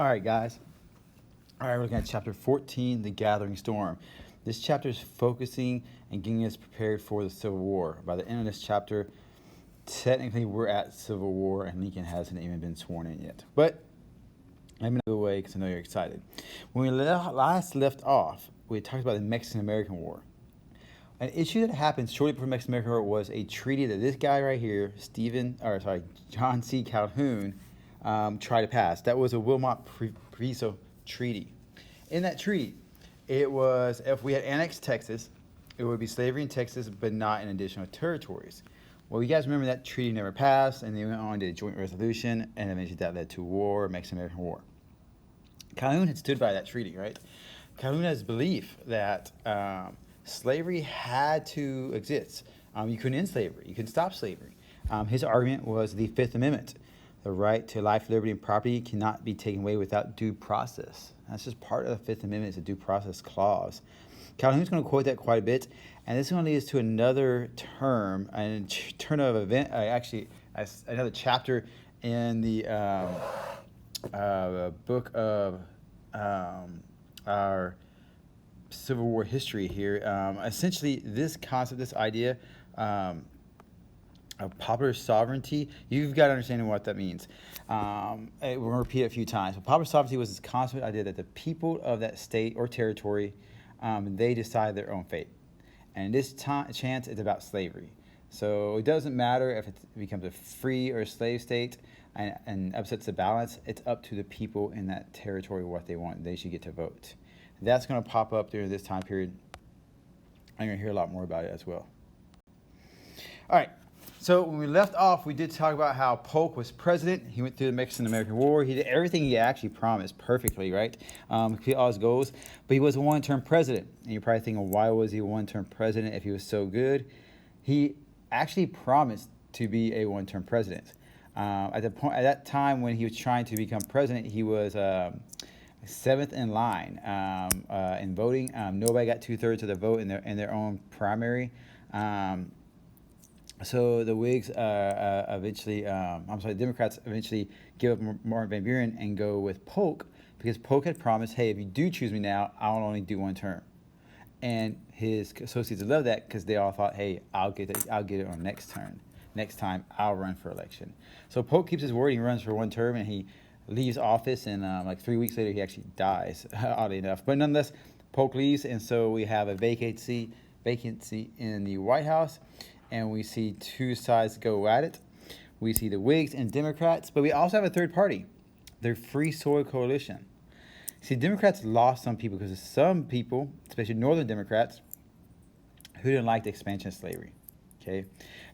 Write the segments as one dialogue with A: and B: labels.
A: All right, guys. All right, we're looking at chapter 14, The Gathering Storm. This chapter is focusing and getting us prepared for the Civil War. By the end of this chapter, technically we're at Civil War and Lincoln hasn't even been sworn in yet. But let me not go away because I know you're excited. When we last left off, we talked about the Mexican-American War. An issue that happened shortly before the Mexican-American War was a treaty that this guy right here, John C. Calhoun, tried to pass. That was a Wilmot-Proviso Treaty. In that treaty, it was if we had annexed Texas, it would be slavery in Texas, but not in additional territories. Well, you guys remember that treaty never passed, and they went on to a joint resolution, and eventually that led to war, Mexican-American War. Calhoun had stood by that treaty, right? Calhoun has belief that slavery had to exist. You couldn't end slavery. You couldn't stop slavery. His argument was the Fifth Amendment. The right to life, liberty, and property cannot be taken away without due process. That's just part of the Fifth Amendment. It's a due process clause. Calhoun's going to quote that quite a bit, and this is going to lead us to another term, and turn of event. Another chapter in the book of our Civil War history here. Essentially, this concept, this idea of popular sovereignty, you've got to understand what that means. We're going to repeat it a few times. But popular sovereignty was this concept idea that the people of that state or territory, they decide their own fate. And in this chance, it's about slavery. So it doesn't matter if it becomes a free or a slave state and upsets the balance. It's up to the people in that territory what they want. They should get to vote. That's going to pop up during this time period. I'm going to hear a lot more about it as well. All right. So when we left off, we did talk about how Polk was president. He went through the Mexican-American War. He did everything he actually promised perfectly, right? Complete all his goals. But he was a one-term president. And you're probably thinking, why was he a one-term president if he was so good? He actually promised to be a one-term president. At that time when he was trying to become president, he was seventh in line in voting. Nobody got 2/3 of the vote in their own primary. So the Whigs Democrats eventually give up Martin Van Buren and go with Polk because Polk had promised, hey, if you do choose me now, I'll only do one term. And his associates loved that because they all thought, hey, I'll get it on next turn. Next time, I'll run for election. So Polk keeps his word. He runs for one term, and he leaves office, and like 3 weeks later, he actually dies, oddly enough. But nonetheless, Polk leaves, and so we have a vacancy in the White House. And we see two sides go at it. We see the Whigs and Democrats, but we also have a third party, the Free Soil Coalition. See, Democrats lost some people because some people, especially Northern Democrats, who didn't like the expansion of slavery. Okay,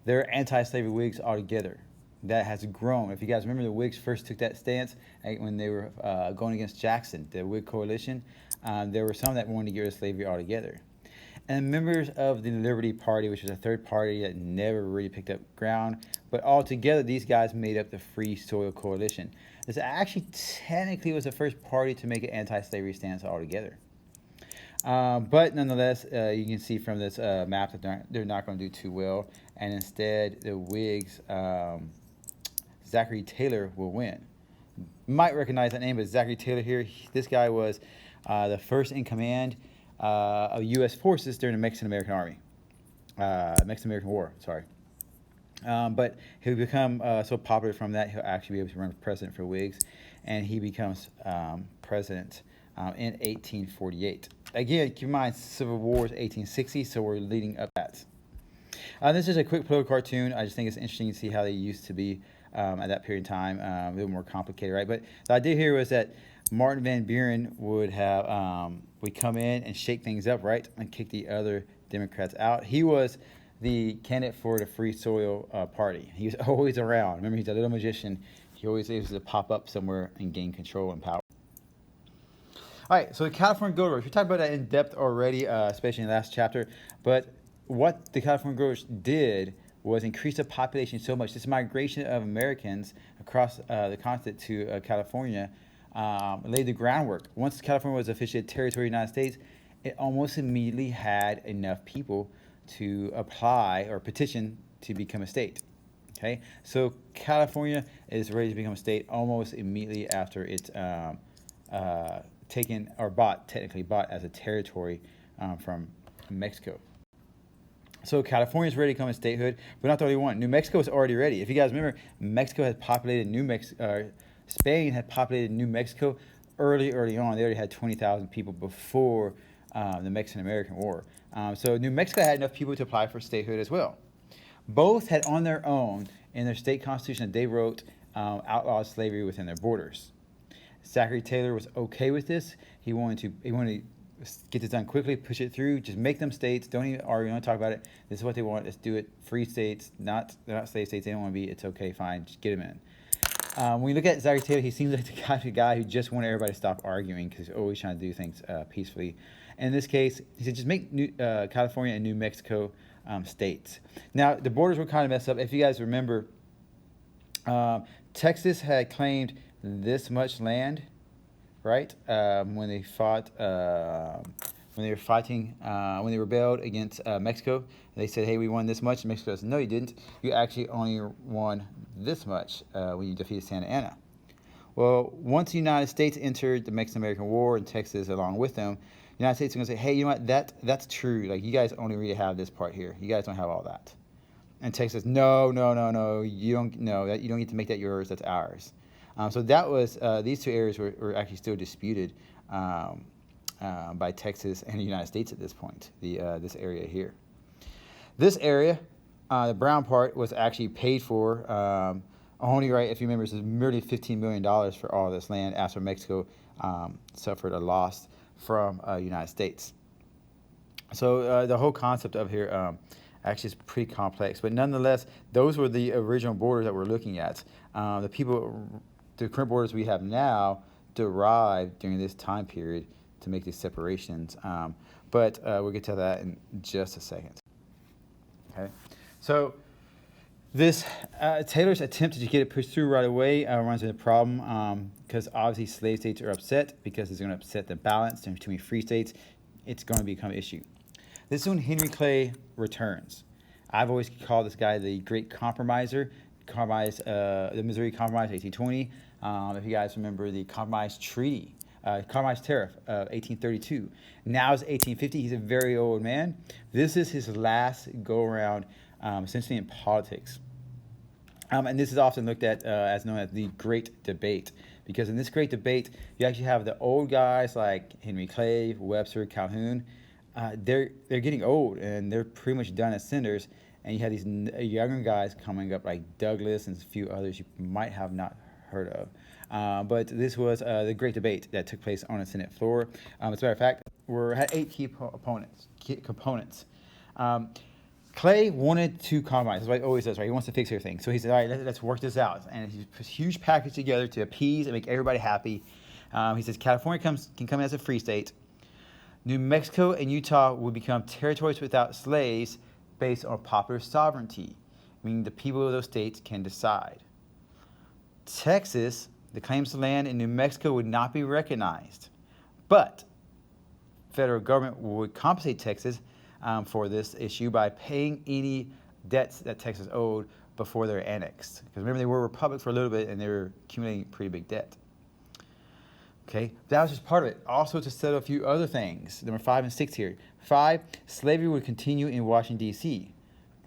A: they're anti-slavery Whigs altogether. That has grown. If you guys remember, the Whigs first took that stance when they were going against Jackson, the Whig coalition. There were some that wanted to get rid of slavery altogether. And members of the Liberty Party, which was a third party that never really picked up ground. But altogether, these guys made up the Free Soil Coalition. This actually technically was the first party to make an anti-slavery stance altogether. But nonetheless, you can see from this map that they're not going to do too well. And instead, the Whigs, Zachary Taylor, will win. You might recognize that name, but Zachary Taylor here, this guy was the first in command of U.S. forces during the Mexican-American War, sorry. But he'll become so popular from that, he'll actually be able to run for president for Whigs, and he becomes president in 1848. Again, keep in mind, Civil War is 1860, so we're leading up to that. This is a quick political cartoon. I just think it's interesting to see how they used to be at that period of time, a little more complicated, right? But the idea here was that Martin Van Buren would come in and shake things up, right, and kick the other Democrats out. He was the candidate for the Free Soil Party. He was always around. Remember, he's a little magician. He always used to pop up somewhere and gain control and power. All right, so the California Gold Rush. We talked about that in depth already, especially in the last chapter. But what the California Gold Rush did was increase the population so much. This migration of Americans across the continent to California laid the groundwork. Once California was officially a territory of the United States, it almost immediately had enough people to apply or petition to become a state. Okay, so California is ready to become a state almost immediately after its taken or technically bought as a territory from Mexico. So California's ready to come in statehood, but not the only one. New Mexico is already ready. If you guys remember, Mexico had populated Spain had populated New Mexico early on. They already had 20,000 people before the Mexican-American War. So New Mexico had enough people to apply for statehood as well. Both had on their own in their state constitution that they wrote outlawed slavery within their borders. Zachary Taylor was okay with this. He wanted to get this done quickly, push it through, just make them states. Don't even argue, don't talk about it. This is what they want. Let's do it. Free states, they're not slave states. They don't want to be. It's okay, fine. Just get them in. When you look at Zachary Taylor, he seems like the guy who just wanted everybody to stop arguing because he's always trying to do things peacefully. In this case, he said just make California and New Mexico states. Now, the borders were kind of messed up. If you guys remember, Texas had claimed this much land, right? When they fought, when they rebelled against Mexico, they said, "Hey, we won this much." And Mexico said, "No, you didn't. You actually only won this much when you defeated Santa Anna." Well, once the United States entered the Mexican-American War and Texas along with them, the United States is going to say, "Hey, you know what? That's true. Like, you guys only really have this part here. You guys don't have all that." And Texas, no, you don't. No, you don't get to make that yours. That's ours. So that was these two areas were actually still disputed by Texas and the United States at this point. This area here, this area, the brown part was actually paid for only, right? If you remember, it was merely $15 million for all this land after Mexico suffered a loss from United States. So the whole concept of here actually is pretty complex, but nonetheless, those were the original borders that we're looking at. The current borders we have now derived during this time period to make these separations, but we'll get to that in just a second. Okay, so this Taylor's attempt to get it pushed through right away runs into a problem because obviously slave states are upset because it's going to upset the balance between free states. It's going to become an issue. This is when Henry Clay returns. I've always called this guy the Great Compromiser. The Missouri Compromise, 1820. If you guys remember the Compromise Treaty, Compromise Tariff of 1832. Now it's 1850. He's a very old man. This is his last go-around, essentially in politics. And this is often looked at as known as the Great Debate, because in this Great Debate, you actually have the old guys like Henry Clay, Webster, Calhoun. They're getting old and they're pretty much done as senators, and you have these younger guys coming up like Douglas and a few others you might have not heard of. But this was the Great Debate that took place on the Senate floor. As a matter of fact, we had 8 key components. Clay wanted to compromise. That's what he always does, right? He wants to fix everything. So he said, all right, let's work this out. And he puts a huge package together to appease and make everybody happy. He says California can come as a free state. New Mexico and Utah would become territories without slaves based on popular sovereignty, meaning the people of those states can decide. Texas, the claims to land in New Mexico would not be recognized, but federal government would compensate Texas for this issue by paying any debts that Texas owed before they were annexed. Because remember, they were a republic for a little bit and they were accumulating pretty big debt. Okay, that was just part of it. Also to settle a few other things. Number 5 and 6 here. 5, slavery would continue in Washington, D.C.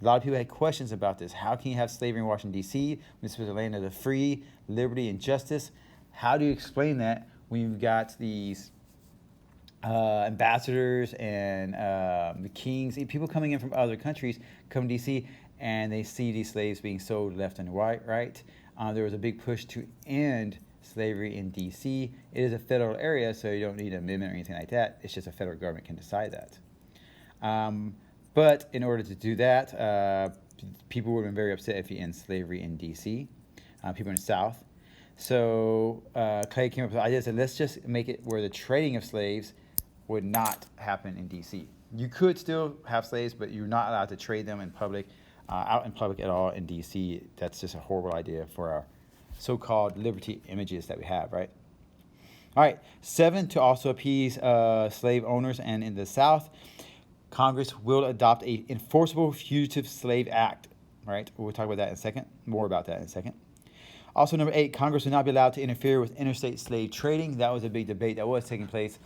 A: A lot of people had questions about this. How can you have slavery in Washington, D.C.? This was the land of the free, liberty, and justice. How do you explain that when you've got these ambassadors and the kings, people coming in from other countries come to D.C. and they see these slaves being sold left and right? There was a big push to end slavery in D.C. It is a federal area, so you don't need an amendment or anything like that. It's just a federal government can decide that. But in order to do that, people would have been very upset if you end slavery in D.C., people in the South. So Clay came up with the idea that let's just make it where the trading of slaves would not happen in D.C. You could still have slaves, but you're not allowed to trade them in public, out in public at all in D.C. That's just a horrible idea for our so-called liberty images that we have, right? All right, 7, to also appease slave owners, and in the South, Congress will adopt a enforceable Fugitive Slave Act, right? We'll talk about that in a second, more about that in a second. Also, number 8, Congress would not be allowed to interfere with interstate slave trading. That was a big debate that was taking place.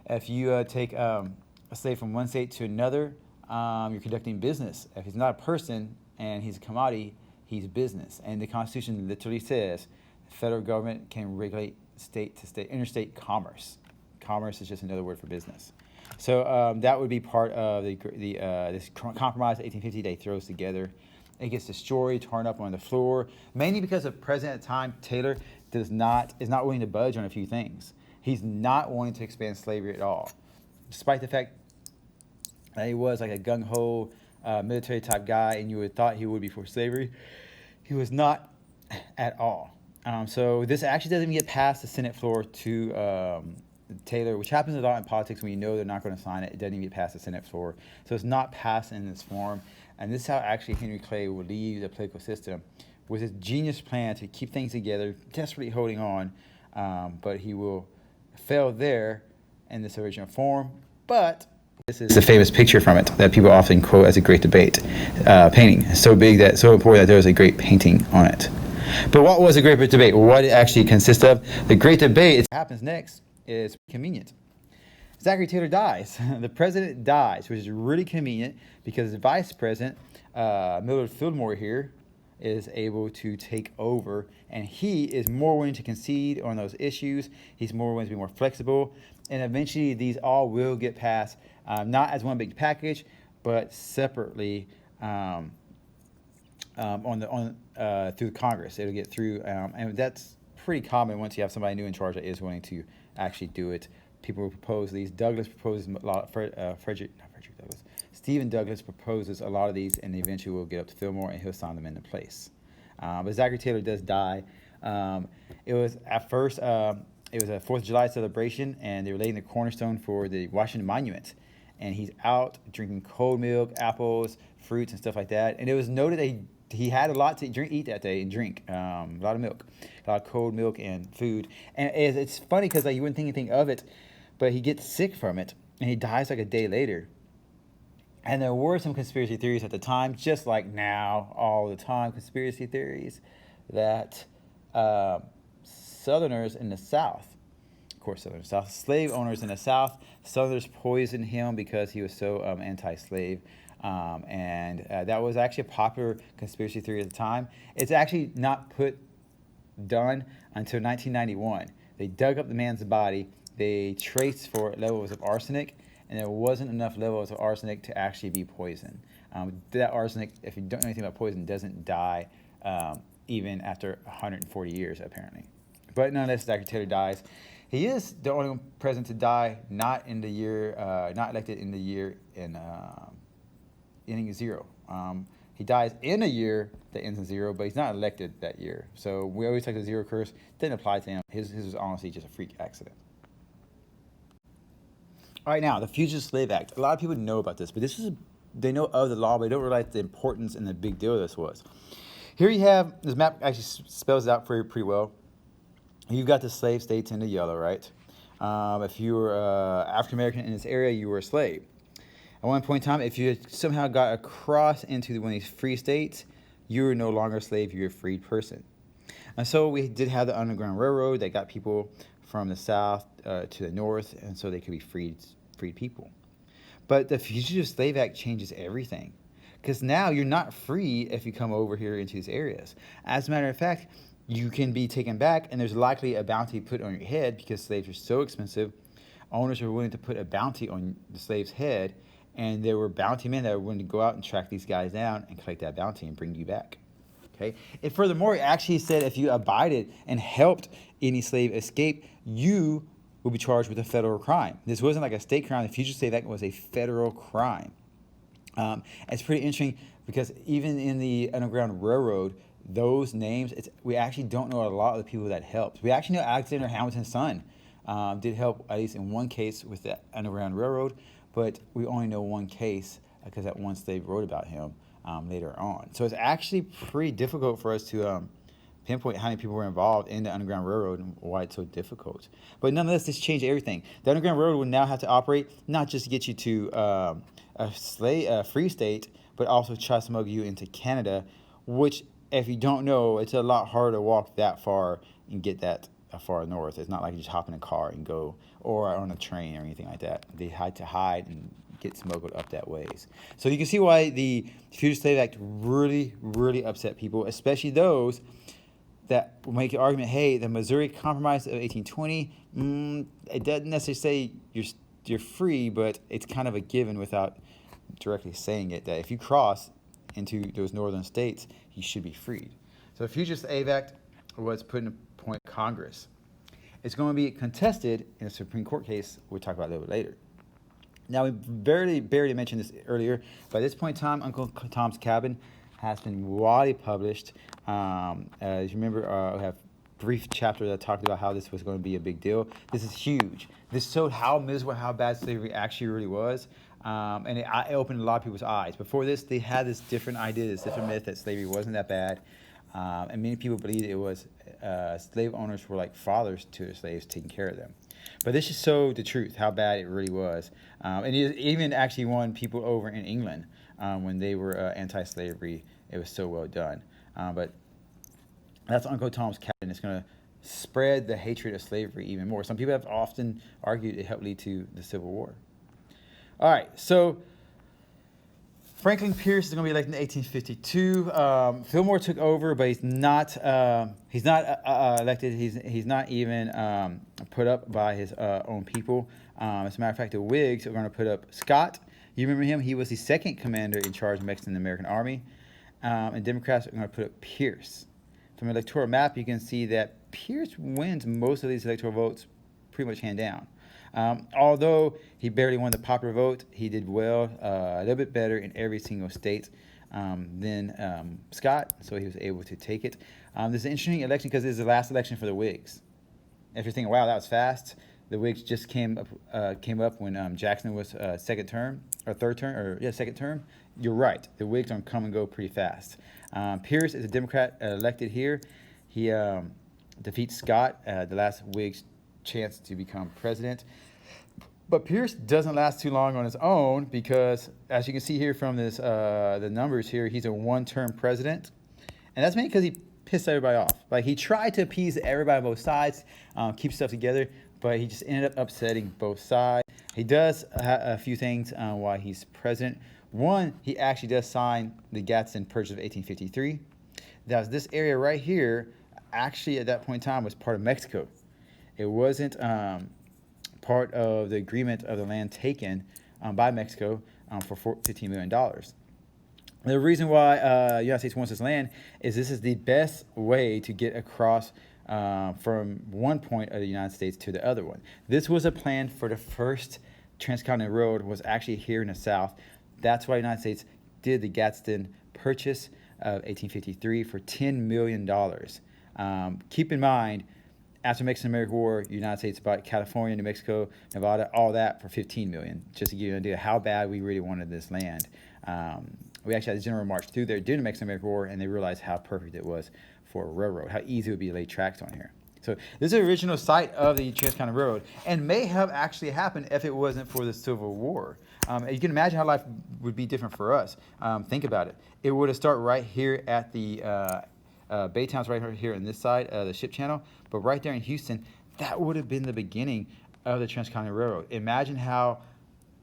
A: If you take a slave from one state to another, you're conducting business. If he's not a person and he's a commodity, he's business. And the Constitution literally says the federal government can regulate state-to-state, interstate commerce. Commerce is just another word for business. So that would be part of this compromise of 1850 they throws together. It gets destroyed, torn up on the floor, mainly because the president at the time, Taylor, is not willing to budge on a few things. He's not wanting to expand slavery at all, despite the fact that he was like a gung-ho military type guy, and you would have thought he would be for slavery. He was not at all. So this actually doesn't even get past the Senate floor to Taylor, which happens a lot in politics when you know they're not going to sign it. It doesn't even get past the Senate floor. So it's not passed in this form. And this is how actually Henry Clay will leave the political system with his genius plan to keep things together, desperately holding on. But he will fail there in this original form. But this is a famous picture from it that people often quote as a great debate painting. So big, that so important that there was a great painting on it. But what was a great debate? What it actually consists of? The great debate, what happens next, is convenient. Zachary Taylor dies. The president dies, which is really convenient because the vice president, Millard Fillmore here, is able to take over, and he is more willing to concede on those issues. He's more willing to be more flexible, and eventually these all will get passed, not as one big package, but separately through Congress. It'll get through, and that's pretty common once you have somebody new in charge that is willing to actually do it. People will propose these. Douglas proposes a lot. Stephen Douglas proposes a lot of these, and eventually will get up to Fillmore, and he'll sign them into place. But Zachary Taylor does die. It was at first, it was a 4th of July celebration, and they were laying the cornerstone for the Washington Monument. And he's out drinking cold milk, apples, fruits, and stuff like that. And it was noted that he had a lot to eat that day and drink, a lot of milk, a lot of cold milk and food. And it's funny because you wouldn't think anything of it, but he gets sick from it, and he dies like a day later. And there were some conspiracy theories at the time, just like now, all the time, conspiracy theories that Southerners in the South, of course, Southern South, slave owners in the South, Southerners poisoned him because he was so anti-slave. And that was actually a popular conspiracy theory at the time. It's actually not done until 1991. They dug up the man's body. They traced for levels of arsenic, and there wasn't enough levels of arsenic to actually be poison. That arsenic, if you don't know anything about poison, doesn't die even after 140 years, apparently. But nonetheless, Dr. Taylor dies. He is the only president to die not elected in the year ending 0. He dies in a year that ends in 0, but he's not elected that year. So we always take the 0 curse. Didn't apply to him. His was honestly just a freak accident. All right, now, the Fugitive Slave Act. A lot of people know about this, but they know of the law, but they don't realize the importance and the big deal this was. Here you have, this map actually spells it out for you pretty well. You've got the slave states in the yellow, right? If you were African American in this area, you were a slave. At one point in time, if you somehow got across into one of these free states, you were no longer a slave, you were a freed person. And so we did have the Underground Railroad that got people from the south to the north, and so they could be freed people. But the Fugitive Slave Act changes everything, because now you're not free if you come over here into these areas. As a matter of fact, you can be taken back, and there's likely a bounty put on your head because slaves are so expensive. Owners are willing to put a bounty on the slave's head, and there were bounty men that were willing to go out and track these guys down and collect that bounty and bring you back. Okay? And furthermore, it actually said if you abided and helped any slave escape, you will be charged with a federal crime. This wasn't like a state crime. The Fugitive Slave Act was a federal crime. It's pretty interesting because even in the Underground Railroad, those names, we actually don't know a lot of the people that helped. We actually know Alexander Hamilton's son did help, at least in one case, with the Underground Railroad, but we only know one case because that one slave wrote about him later on. So it's actually pretty difficult for us to pinpoint how many people were involved in the Underground Railroad and why it's so difficult. But nonetheless, this changed everything. The Underground Railroad would now have to operate not just to get you to a free state, but also try to smuggle you into Canada, which if you don't know, it's a lot harder to walk that far and get that far north. It's not like you just hop in a car and go, or on a train or anything like that. They had to hide and get smuggled up that ways. So you can see why the Fugitive Slave Act really, really upset people, especially those that will make the argument, hey, the Missouri Compromise of 1820, it doesn't necessarily say you're free, but it's kind of a given without directly saying it, that if you cross into those northern states, you should be freed. So the Fugitive Slave Act was put in point Congress. It's going to be contested in a Supreme Court case we'll talk about a little bit later. Now, we barely mentioned this earlier. By this point in time, Uncle Tom's Cabin has been widely published. As you remember, we have a brief chapter that talked about how this was going to be a big deal. This is huge. This showed how miserable, how bad slavery actually really was. And it opened a lot of people's eyes. Before this, they had this different idea, this different myth that slavery wasn't that bad. And many people believed it was slave owners were like fathers to their slaves, taking care of them. But this just showed the truth, how bad it really was. And it even actually won people over in England when they were anti-slavery. It was so well done. But that's Uncle Tom's Cabin. It's going to spread the hatred of slavery even more. Some people have often argued it helped lead to the Civil War. All right, so Franklin Pierce is going to be elected in 1852. Fillmore took over, but he's not elected. He's not even put up by his own people. As a matter of fact, the Whigs are going to put up Scott. You remember him? He was the second commander in charge of the Mexican-American Army. And Democrats are going to put up Pierce. From the electoral map, you can see that Pierce wins most of these electoral votes pretty much hand down. Although he barely won the popular vote, he did well, a little bit better in every single state than Scott, so he was able to take it. This is an interesting election because this is the last election for the Whigs. If you're thinking, wow, that was fast, the Whigs just came up when Jackson was second term. You're right. The Whigs don't come and go pretty fast. Pierce is a Democrat elected here. He defeats Scott, the last Whig's chance to become president. But Pierce doesn't last too long on his own because, as you can see here from this, the numbers here, he's a one-term president. And that's mainly because he pissed everybody off. Like, he tried to appease everybody on both sides, keep stuff together, but he just ended up upsetting both sides. He does a few things while he's president. One, he actually does sign the Gadsden Purchase of 1853. That was this area right here, actually at that point in time was part of Mexico. It wasn't part of the agreement of the land taken by Mexico for $15 million. The reason why the United States wants this land is this is the best way to get across from one point of the United States to the other one. This was a plan for the first transcontinental road, was actually here in the South. That's why the United States did the Gadsden Purchase of 1853 for $10 million. Keep in mind, after the Mexican-American War, the United States bought California, New Mexico, Nevada, all that for $15 million, just to give you an idea of how bad we really wanted this land. We actually had a general march through there during the Mexican-American War, and they realized how perfect it was for a railroad, how easy it would be to lay tracks on here. So this is the original site of the Transcontinental Road, and may have actually happened if it wasn't for the Civil War. You can imagine how life would be different for us. Think about it. It would have started right here at the Baytown's right here on this side of the ship channel, but right there in Houston, that would have been the beginning of the Transcontinental Railroad. Imagine how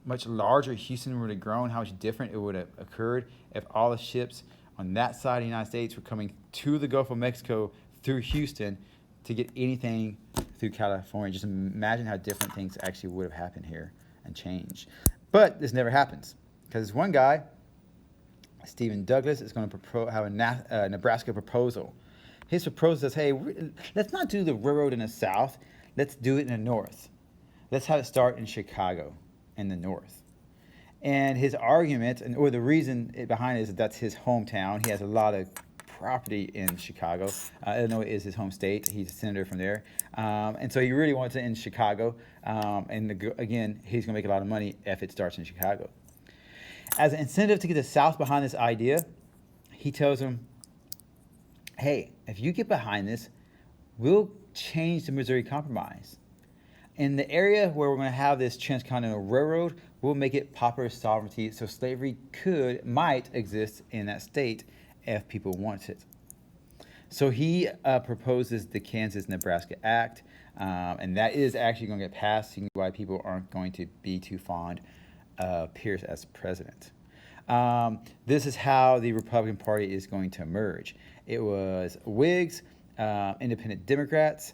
A: much larger Houston would have grown, how much different it would have occurred if all the ships on that side of the United States were coming to the Gulf of Mexico through Houston to get anything through California. Just imagine how different things actually would have happened here and changed. But this never happens because one guy, Stephen Douglas, is going to have a Nebraska proposal. His proposal says, hey, let's not do the railroad in the South. Let's do it in the North. Let's have it start in Chicago in the North. And his argument, or the reason behind it, is that that's his hometown. He has a lot of property in Chicago. Illinois is his home state. He's a senator from there. And so he really wants it in Chicago. Again, he's going to make a lot of money if it starts in Chicago. As an incentive to get the South behind this idea, he tells them, hey, if you get behind this, we'll change the Missouri Compromise. In the area where we're going to have this transcontinental railroad, we'll make it popular sovereignty so slavery might exist in that state if people want it. So he proposes the Kansas-Nebraska Act, and that is actually going to get passed. See why people aren't going to be too fond of Pierce as president. This is how the Republican Party is going to emerge. It was Whigs, independent Democrats,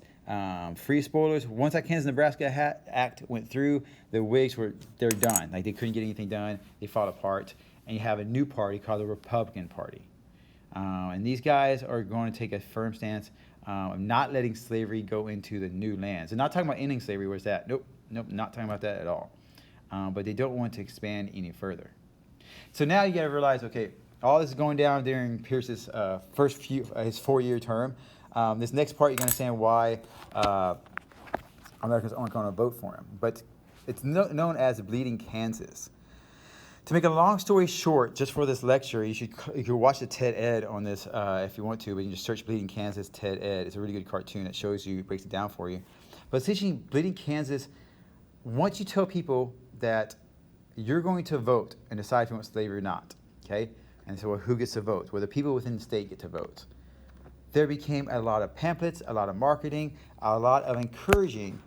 A: free spoilers. Once that Kansas-Nebraska Act went through, the Whigs they're done. Like they couldn't get anything done. They fought apart, and you have a new party called the Republican Party. And these guys are going to take a firm stance of not letting slavery go into the new lands. And not talking about ending slavery. Where's that? Nope, not talking about that at all. But they don't want to expand any further. So now you got to realize, okay, all this is going down during Pierce's his 4-year term. This next part, you're going to understand why Americans aren't going to vote for him. But it's known as Bleeding Kansas. To make a long story short, just for this lecture, you could watch the TED Ed on this if you want to, but you can just search Bleeding Kansas TED Ed. It's a really good cartoon that shows you, breaks it down for you. But essentially, Bleeding Kansas, once you tell people that you're going to vote and decide if you want slavery or not, okay? And so who gets to vote? Well, the people within the state get to vote. There became a lot of pamphlets, a lot of marketing, a lot of encouraging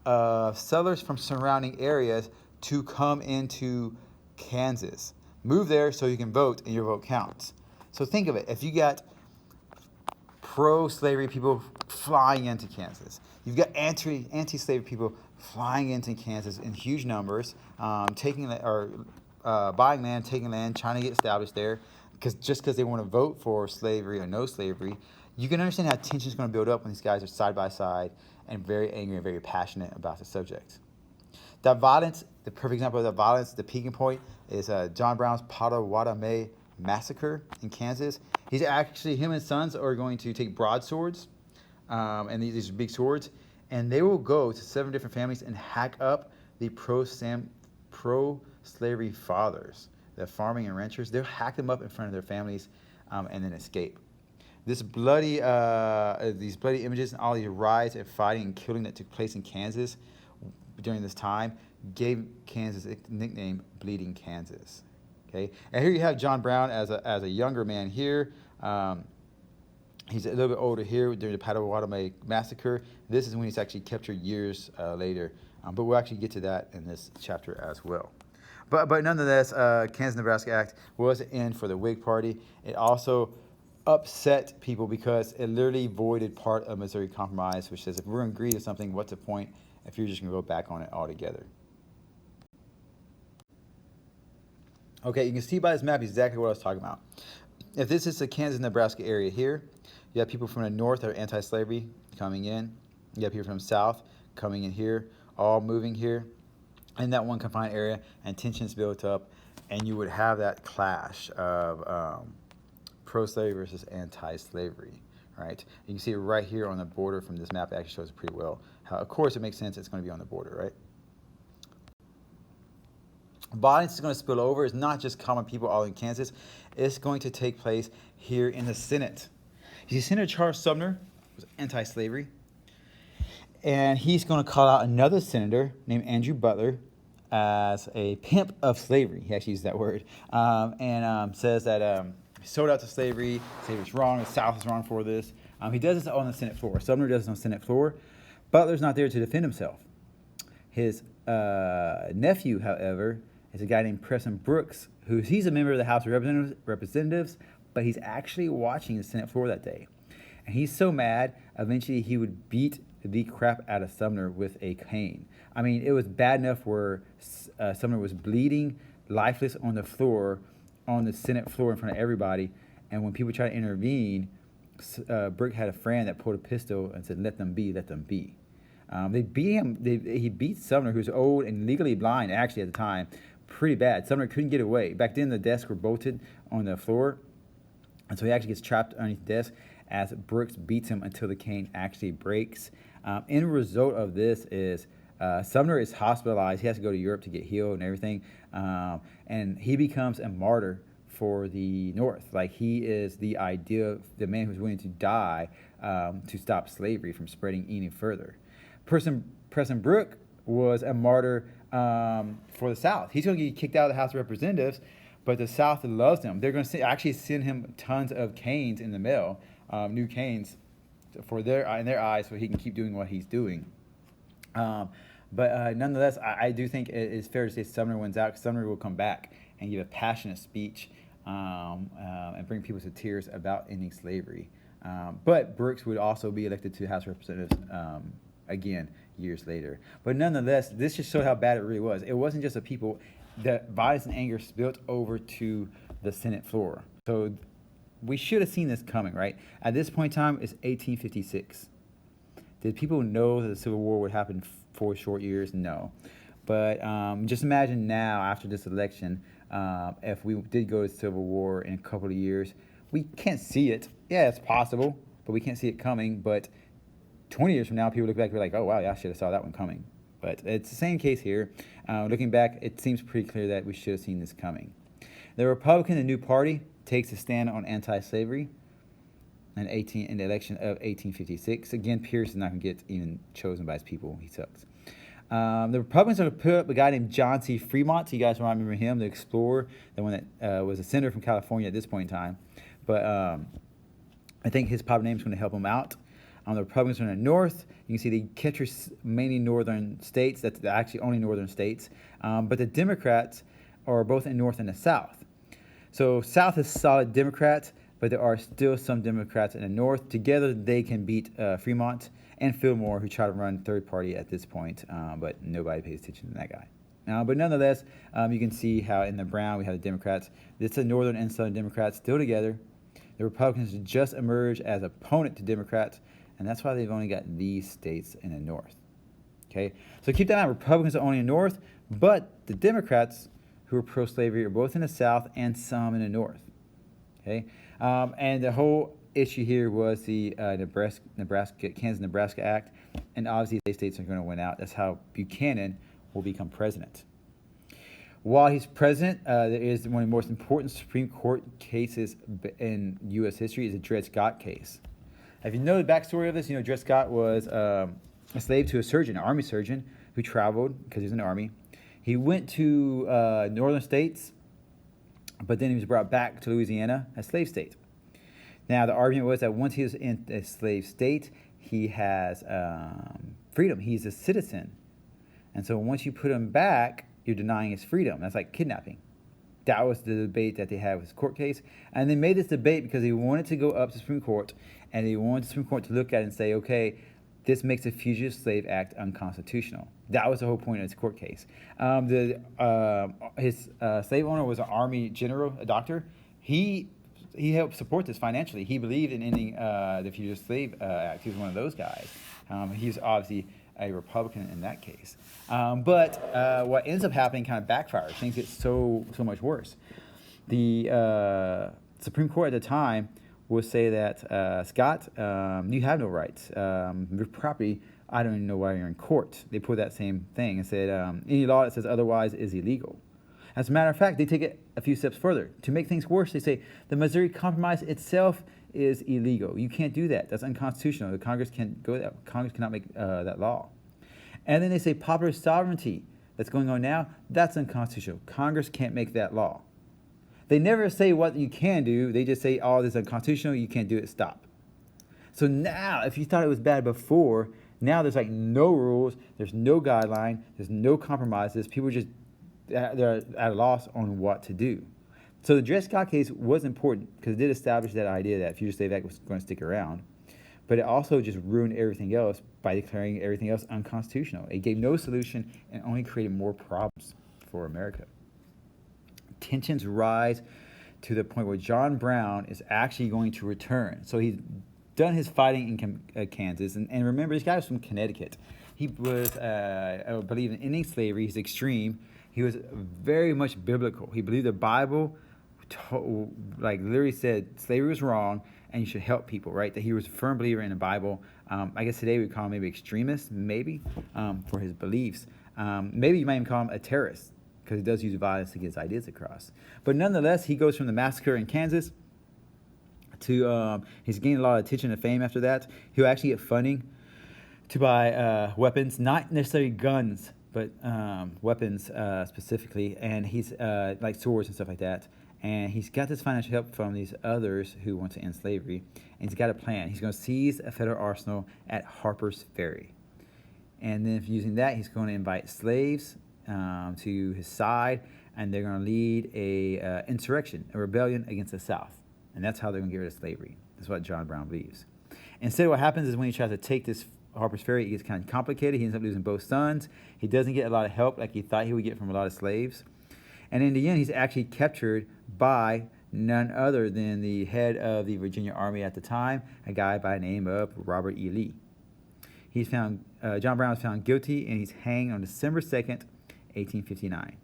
A: settlers from surrounding areas to come into Kansas. Move there so you can vote and your vote counts. So think of it. If you got pro-slavery people flying into Kansas, you've got anti-slavery people flying into Kansas in huge numbers, buying land, taking land, trying to get established there, because they want to vote for slavery or no slavery. You can understand how tension is going to build up when these guys are side by side and very angry and very passionate about the subject. That violence, the perfect example of that violence, the peaking point, is John Brown's Potawatomi massacre in Kansas. Him and his sons are going to take broadswords, and these big swords, and they will go to 7 different families and hack up the pro-slavery fathers, the farming and ranchers. They'll hack them up in front of their families and then escape. These bloody images and all these riots and fighting and killing that took place in Kansas during this time gave Kansas the nickname Bleeding Kansas. Okay, and here you have John Brown as a younger man here. He's a little bit older here during the Potawatomi massacre. This is when he's actually captured years later. But we'll actually get to that in this chapter as well. But nonetheless, Kansas-Nebraska Act was an end for the Whig Party. It also upset people because it literally voided part of Missouri Compromise, which says if we're going to agree to something, what's the point if you're just going to go back on it altogether? Okay, you can see by this map exactly what I was talking about. If this is the Kansas-Nebraska area here, you have people from the north that are anti-slavery coming in. You have people from the south coming in here, all moving here in that one confined area, and tensions built up, and you would have that clash of pro-slavery versus anti-slavery, right? You can see it right here on the border from this map. It actually shows it pretty well. How, of course, it makes sense it's going to be on the border, right? Violence is going to spill over. It's not just common people all in Kansas. It's going to take place here in the Senate. You see, Senator Charles Sumner was anti-slavery, and he's going to call out another senator named Andrew Butler as a pimp of slavery. He actually used that word, and says that he sold out to slavery. Slavery's wrong. The South is wrong for this. He does this on the Senate floor. Sumner does this on the Senate floor. Butler's not there to defend himself. His nephew, however, is a guy named Preston Brooks, he's a member of the House of Representatives, but he's actually watching the Senate floor that day. And he's so mad, eventually he would beat the crap out of Sumner with a cane. I mean, it was bad enough where Sumner was bleeding, lifeless on the floor, on the Senate floor in front of everybody. And when people tried to intervene, Brooks had a friend that pulled a pistol and said, "Let them be, let them be." They beat him. He beat Sumner, who's old and legally blind, actually at the time, pretty bad. Sumner couldn't get away. Back then, the desks were bolted on the floor, and so he actually gets trapped underneath the desk as Brooks beats him until the cane actually breaks. End result of this is Sumner is hospitalized. He has to go to Europe to get healed and everything, and he becomes a martyr for the North. Like, he is the man who's willing to die to stop slavery from spreading any further. Preston Brooks was a martyr for the South. He's going to get kicked out of the House of Representatives, but the South loves him. They're going to actually send him tons of canes in the mail new canes for in their eyes, so he can keep doing what he's doing. But nonetheless, I do think it is fair to say Sumner wins out, because Sumner will come back and give a passionate speech and bring people to tears about ending slavery. But Brooks would also be elected to House of Representatives again years later. But nonetheless, this just showed how bad it really was. It wasn't just the people. The violence and anger spilled over to the Senate floor. So we should have seen this coming, right? At this point in time, it's 1856. Did people know that the Civil War would happen 4 short years? No. But just imagine now, after this election, if we did go to Civil War in a couple of years, we can't see it. Yeah, it's possible, but we can't see it coming. But 20 years from now, people look back and be like, oh, wow, yeah, I should have saw that one coming. But it's the same case here. Looking back, it seems pretty clear that we should have seen this coming. The Republican, the new party, takes a stand on anti-slavery in the election of 1856. Again, Pierce is not going to get even chosen by his people. He sucks. The Republicans are going to put up a guy named John C. Fremont. So you guys remember him, the explorer, the one that was a senator from California at this point in time. But I think his popular name is going to help him out. The Republicans are in the north. You can see they capture mainly northern states. That's actually only northern states. But the Democrats are both in north and the south. So south is solid Democrats, but there are still some Democrats in the north. Together, they can beat Fremont and Fillmore, who try to run third party at this point, but nobody pays attention to that guy. But nonetheless, you can see how in the brown we have the Democrats. This is the northern and southern Democrats still together. The Republicans just emerged as opponent to Democrats, and that's why they've only got these states in the north. Okay, so keep that in mind. Republicans are only in the north, but the Democrats, who are pro-slavery, are both in the south and some in the north. Okay, and the whole issue here was the Kansas-Nebraska Act, and obviously the states are going to win out. That's how Buchanan will become president. While he's president, there is one of the most important Supreme Court cases in U.S. history is the Dred Scott case. If you know the backstory of this, you know Dred Scott was a slave to a surgeon, an army surgeon, who traveled because he was in the army. He went to northern states, but then he was brought back to Louisiana, a slave state. Now, the argument was that once he was in a slave state, he has freedom. He's a citizen. And so once you put him back, you're denying his freedom. That's like kidnapping. That was the debate that they had with his court case. And they made this debate because they wanted to go up to the Supreme Court, and they wanted the Supreme Court to look at it and say, okay, this makes the Fugitive Slave Act unconstitutional. That was the whole point of his court case. His slave owner was an army general, a doctor. He helped support this financially. He believed in ending the Fugitive Slave Act. He was one of those guys. He was obviously a Republican in that case. But what ends up happening kind of backfires. Things get so much worse. The Supreme Court at the time will say that, Scott, you have no rights. Your property, I don't even know why you're in court. They put that same thing and said, any law that says otherwise is illegal. As a matter of fact, they take it a few steps further. To make things worse, they say the Missouri Compromise itself is illegal. You can't do that. That's unconstitutional. The Congress can't go that. Congress cannot make that law. And then they say popular sovereignty that's going on now, that's unconstitutional. Congress can't make that law. They never say what you can do. They just say, oh, this is unconstitutional. You can't do it. Stop. So now, if you thought it was bad before, now there's like no rules. There's no guideline. There's no compromises. People just, they're at a loss on what to do. So the Dred Scott case was important because it did establish that idea that Fugitive Slave Act was going to stick around. But it also just ruined everything else by declaring everything else unconstitutional. It gave no solution and only created more problems for America. Tensions rise to the point where John Brown is actually going to return. So he's done his fighting in Kansas. And remember, this guy was from Connecticut. He was, I believe, in ending slavery. He's extreme. He was very much biblical. He believed the Bible, like literally said slavery was wrong and you should help people, right? That he was a firm believer in the Bible. I guess today we call him maybe extremist, maybe, for his beliefs. Maybe you might even call him a terrorist because he does use violence to get his ideas across. But nonetheless, he goes from the massacre in Kansas to, he's gained a lot of attention and fame after that. He'll actually get funding to buy weapons, not necessarily guns, but weapons specifically, and he's like swords and stuff like that. And he's got this financial help from these others who want to end slavery. And he's got a plan. He's going to seize a federal arsenal at Harper's Ferry. And then using that, he's going to invite slaves to his side, and they're going to lead a insurrection, a rebellion against the South. And that's how they're going to get rid of slavery. That's what John Brown believes. Instead, what happens is when he tries to take this Harper's Ferry, it gets kind of complicated. He ends up losing both sons. He doesn't get a lot of help like he thought he would get from a lot of slaves. And in the end, he's actually captured by none other than the head of the Virginia Army at the time, a guy by the name of Robert E. Lee. He's found, John Brown was found guilty, and he's hanged on December 2nd, 1859.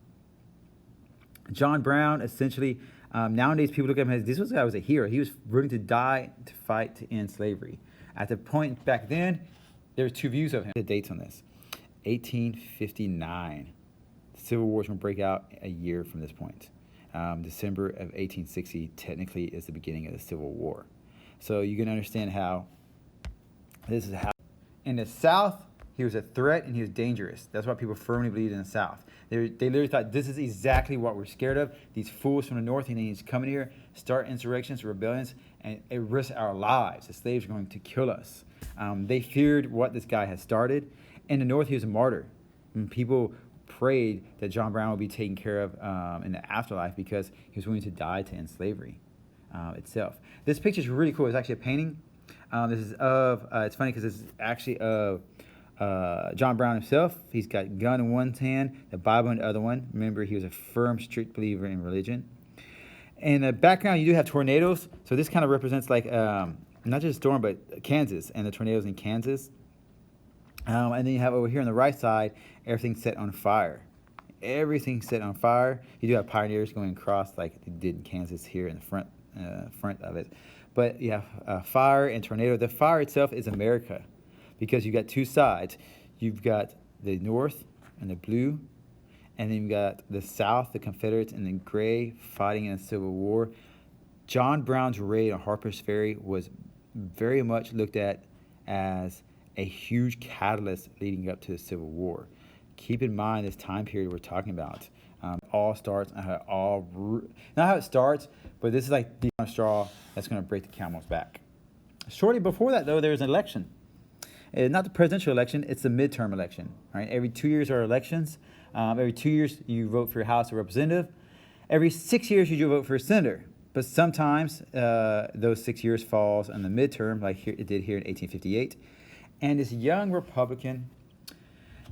A: John Brown, essentially, nowadays people look at him as this guy was a hero. He was willing to die to fight to end slavery. At the point back then, there were two views of him. The dates on this: 1859. The Civil War is going to break out a year from this point. December of 1860 technically is the beginning of the Civil War. So you can understand how this is how. In the South, he was a threat and he was dangerous. That's what people firmly believed in the South. They literally thought this is exactly what we're scared of. These fools from the North, and he's coming here, start insurrections, rebellions, and it risks our lives. The slaves are going to kill us. They feared what this guy had started. In the North, he was a martyr. And people prayed that John Brown would be taken care of in the afterlife because he was willing to die to end slavery itself. This picture is really cool. It's actually a painting. This is of, it's funny because this is actually of John Brown himself. He's got a gun in one hand, the Bible in the other one. Remember, he was a firm, strict believer in religion. In the background, you do have tornadoes. So this kind of represents like, not just a storm, but Kansas and the tornadoes in Kansas. And then you have over here on the right side, everything set on fire. Everything set on fire. You do have pioneers going across like they did in Kansas here in the front of it. But you have fire and tornado. The fire itself is America because you've got two sides. You've got the North and the blue, and then you've got the South, the Confederates, and the gray fighting in a Civil War. John Brown's raid on Harper's Ferry was very much looked at as a huge catalyst leading up to the Civil War. Keep in mind this time period we're talking about. All starts, not how it starts, but this is like the straw that's going to break the camel's back. Shortly before that, though, there's an election. Not the presidential election, it's the midterm election. Right? Every 2 years are elections. Every 2 years you vote for your House of Representative. Every 6 years you do vote for a senator. But sometimes those 6 years falls on the midterm, like here, it did here in 1858. And this young Republican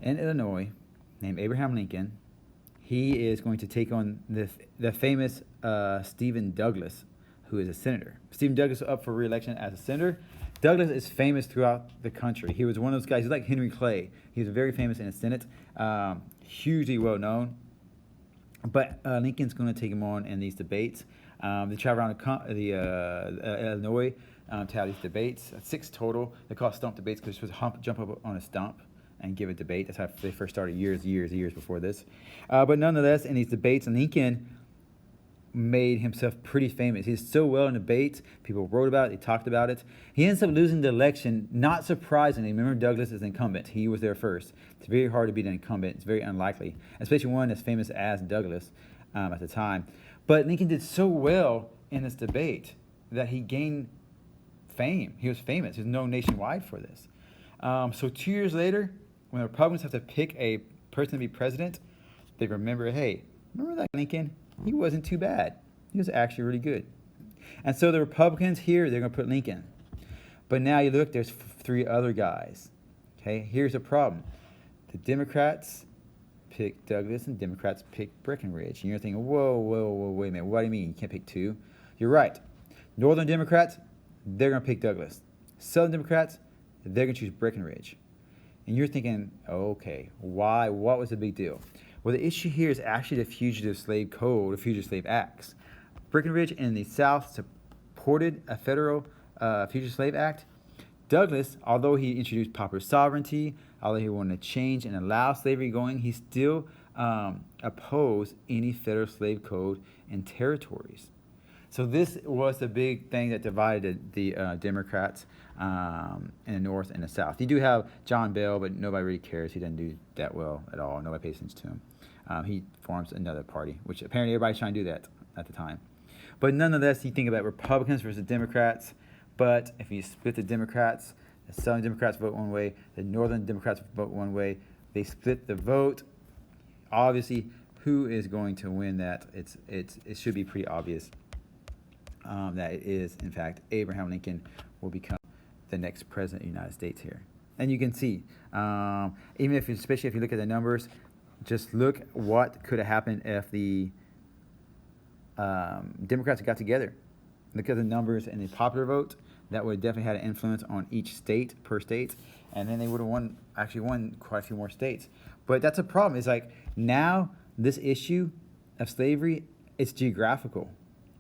A: in Illinois named Abraham Lincoln, he is going to take on the famous Stephen Douglas, who is a senator. Stephen Douglas is up for re-election as a senator. Douglas is famous throughout the country. He was one of those guys, he's like Henry Clay. He was very famous in the Senate, hugely well known. But Lincoln's going to take him on in these debates. They travel around Illinois to have these debates, 6 total. They call it stump debates because you're supposed to jump up on a stump and give a debate. That's how they first started years before this. But nonetheless, in these debates, Lincoln made himself pretty famous. He's so well in debates. People wrote about it. They talked about it. He ends up losing the election, not surprisingly. Remember, Douglas is incumbent. He was there first. It's very hard to beat an incumbent. It's very unlikely, especially one as famous as Douglas at the time. But Lincoln did so well in this debate that he gained fame. He was famous. He was known nationwide for this. So 2 years later, when the Republicans have to pick a person to be president, they remember, hey, remember that Lincoln? He wasn't too bad. He was actually really good. And so the Republicans here, they're going to put Lincoln. But now you look, there's 3 other guys. Okay, here's the problem. The Democrats pick Douglas and Democrats pick Breckinridge. And you're thinking, whoa, wait a minute. What do you mean? You can't pick 2? You're right. Northern Democrats, they're going to pick Douglas. Southern Democrats, they're going to choose Breckinridge. And you're thinking, okay, why? What was the big deal? Well, the issue here is actually the Fugitive Slave Code, the Fugitive Slave Acts. Breckinridge in the South supported a federal Fugitive Slave Act. Douglas, although he introduced popular sovereignty, although he wanted to change and allow slavery going, he still opposed any federal slave code in territories. So this was the big thing that divided the Democrats in the North and the South. You do have John Bell, but nobody really cares. He doesn't do that well at all. Nobody pays attention to him. He forms another party, which apparently everybody's trying to do that at the time. But nonetheless, you think about Republicans versus Democrats. But if you split the Democrats, the Southern Democrats vote one way, the Northern Democrats vote one way. They split the vote. Obviously, who is going to win that? It should be pretty obvious that it is, in fact, Abraham Lincoln will become the next president of the United States here. And you can see, even if, especially if you look at the numbers, just look what could have happened if the Democrats got together. Look at the numbers in the popular vote. That would have definitely had an influence on each state, per state, and then they would have actually won quite a few more states. But that's a problem. It's like now this issue of slavery, it's geographical.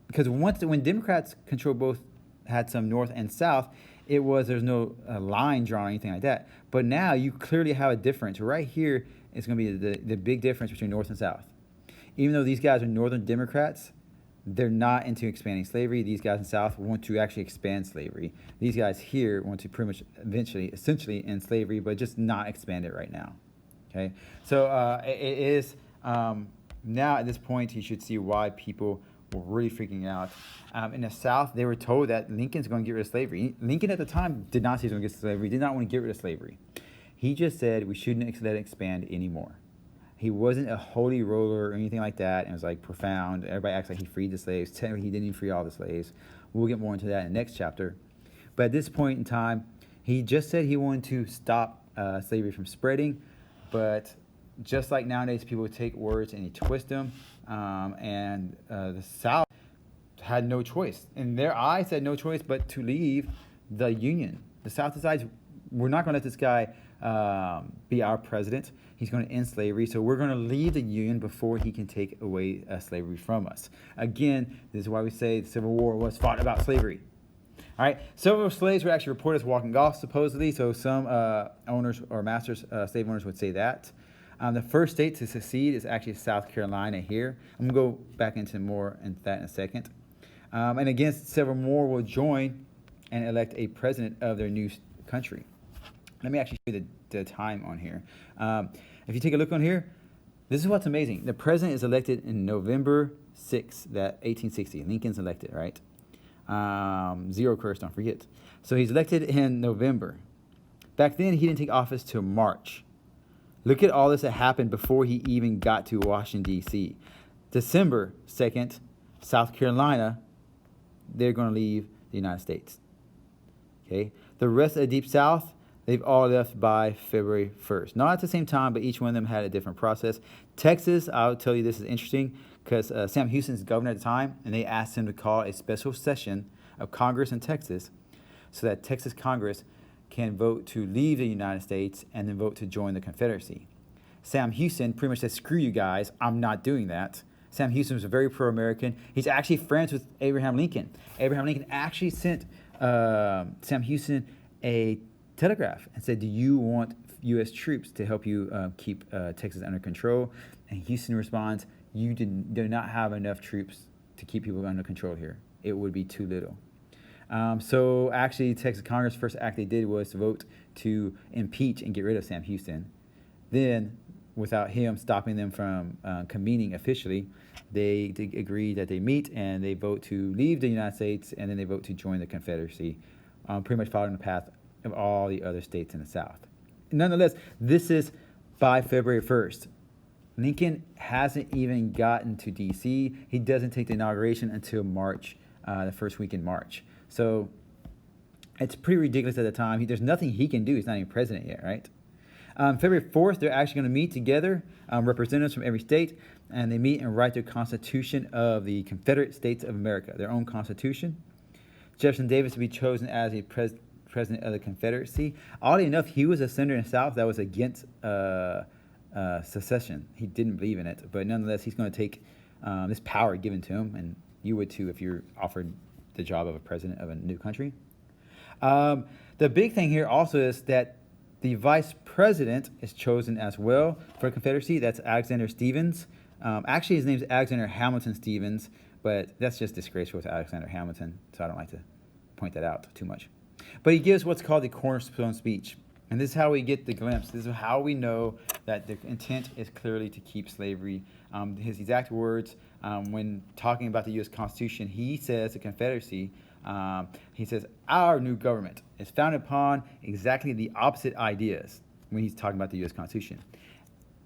A: Because when Democrats control both, had some North and South, there's no line drawn or anything like that. But now you clearly have a difference. Right here is going to be the big difference between North and South. Even though these guys are Northern Democrats, they're not into expanding slavery. These guys in the South want to actually expand slavery. These guys here want to pretty much essentially end slavery, but just not expand it right now. Okay, so it is now at this point you should see why people were really freaking out. In the South, they were told that Lincoln's going to get rid of slavery. Lincoln at the time did not say he was going to get rid of slavery. He did not want to get rid of slavery. He just said we shouldn't let it expand anymore. He wasn't a holy roller or anything like that, and it was like profound. Everybody acts like he freed the slaves. Technically, he didn't even free all the slaves. We'll get more into that in the next chapter. But at this point in time, he just said he wanted to stop slavery from spreading. But just like nowadays, people take words and they twist them. And the South had no choice. In their eyes, had no choice but to leave the Union. The South decides, we're not going to let this guy be our president. He's going to end slavery, so we're going to leave the Union before he can take away slavery from us. Again, this is why we say the Civil War was fought about slavery. All right, several slaves were actually reported as walking off, supposedly, so some owners or masters, slave owners would say that. The first state to secede is actually South Carolina here. I'm going to go back into more into that in a second. And again, several more will join and elect a president of their new country. Let me actually show you the time on here. If you take a look on here, this is what's amazing. The president is elected in November 6th, 1860. Lincoln's elected, right? 0 curse, don't forget. So he's elected in November. Back then, he didn't take office till March. Look at all this that happened before he even got to Washington, D.C. December 2nd, South Carolina, they're going to leave the United States. Okay? The rest of the Deep South, they've all left by February 1st. Not at the same time, but each one of them had a different process. Texas, I'll tell you this is interesting because Sam Houston's governor at the time, and they asked him to call a special session of Congress in Texas so that Texas Congress can vote to leave the United States and then vote to join the Confederacy. Sam Houston pretty much said, screw you guys, I'm not doing that. Sam Houston was very pro-American. He's actually friends with Abraham Lincoln. Abraham Lincoln actually sent Sam Houston a telegraph and said, do you want U.S. troops to help you keep Texas under control? And Houston responds, you do not have enough troops to keep people under control here. It would be too little. So actually, Texas Congress' first act they did was to vote to impeach and get rid of Sam Houston. Then, without him stopping them from convening officially, they agree that they meet and they vote to leave the United States, and then they vote to join the Confederacy, pretty much following the path of all the other states in the South. Nonetheless, this is by February 1st. Lincoln hasn't even gotten to D.C. He doesn't take the inauguration until March, the first week in March. So it's pretty ridiculous at the time. There's nothing he can do. He's not even president yet, right? February 4th, they're actually going to meet together, representatives from every state, and they meet and write their Constitution of the Confederate States of America, their own Constitution. Jefferson Davis will be chosen as a president of the Confederacy. Oddly enough, he was a senator in the South that was against secession. He didn't believe in it, but nonetheless, he's going to take this power given to him, and you would too if you're offered the job of a president of a new country. The big thing here also is that the vice president is chosen as well for the Confederacy. That's Alexander Stephens. Actually, his name is Alexander Hamilton Stephens, but that's just disgraceful to Alexander Hamilton, so I don't like to point that out too much. But he gives what's called the cornerstone speech. And this is how we get the glimpse. This is how we know that the intent is clearly to keep slavery. His exact words when talking about the U.S. Constitution, he says, the Confederacy, he says, our new government is founded upon exactly the opposite ideas when he's talking about the U.S. Constitution.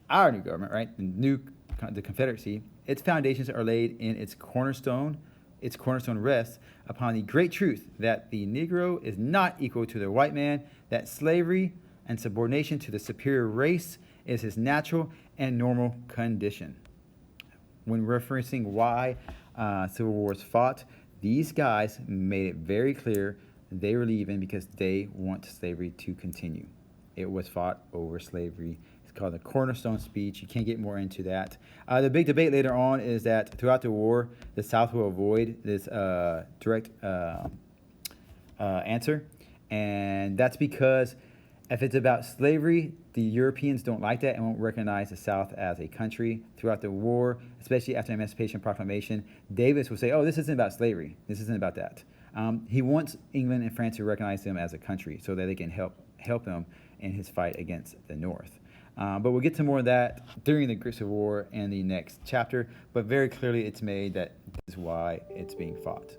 A: Our new government, right, the Confederacy, its foundations are laid in its cornerstone rests upon the great truth that the Negro is not equal to the white man, that slavery and subordination to the superior race is his natural and normal condition. When referencing why civil wars fought, these guys made it very clear they were leaving because they want slavery to continue. It was fought over slavery. It's called the Cornerstone Speech. You can't get more into that. The big debate later on is that throughout the war, the South will avoid this direct answer. And that's because if it's about slavery, the Europeans don't like that and won't recognize the South as a country. Throughout the war, especially after the Emancipation Proclamation, Davis will say, oh, this isn't about slavery. This isn't about that. He wants England and France to recognize them as a country so that they can help him in his fight against the North. But we'll get to more of that during the Great Civil War and the next chapter. But very clearly it's made that this is why it's being fought.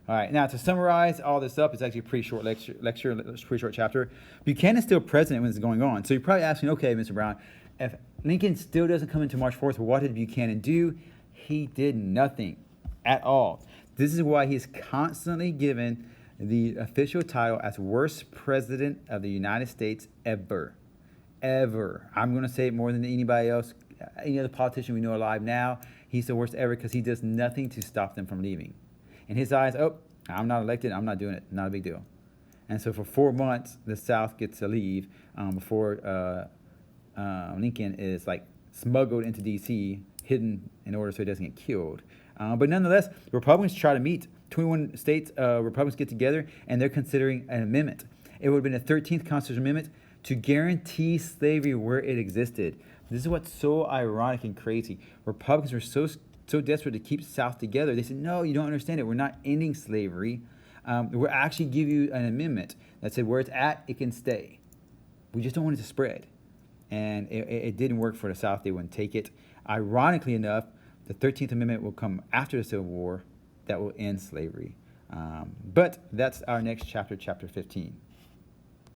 A: All right, now to summarize all this up, it's actually a pretty short lecture, pretty short chapter. Buchanan's still president when this is going on. So you're probably asking, okay, Mr. Brown, if Lincoln still doesn't come into March 4th, what did Buchanan do? He did nothing at all. This is why he's constantly given the official title as worst president of the United States ever. Ever. I'm going to say it more than anybody else. Any other politician we know alive now, he's the worst ever because he does nothing to stop them from leaving. In his eyes, oh, I'm not elected, I'm not doing it, not a big deal. And so for 4 months, the South gets to leave before Lincoln is like smuggled into D.C., hidden in order so he doesn't get killed. But nonetheless, the Republicans try to meet. 21 states, Republicans get together, and they're considering an amendment. It would have been the 13th Constitutional Amendment to guarantee slavery where it existed. This is what's so ironic and crazy. Republicans were so desperate to keep the South together. They said, no, you don't understand it. We're not ending slavery. We'll actually give you an amendment that said where it's at, it can stay. We just don't want it to spread. And it didn't work for the South. They wouldn't take it. Ironically enough, the 13th Amendment will come after the Civil War that will end slavery. But that's our next chapter, chapter 15.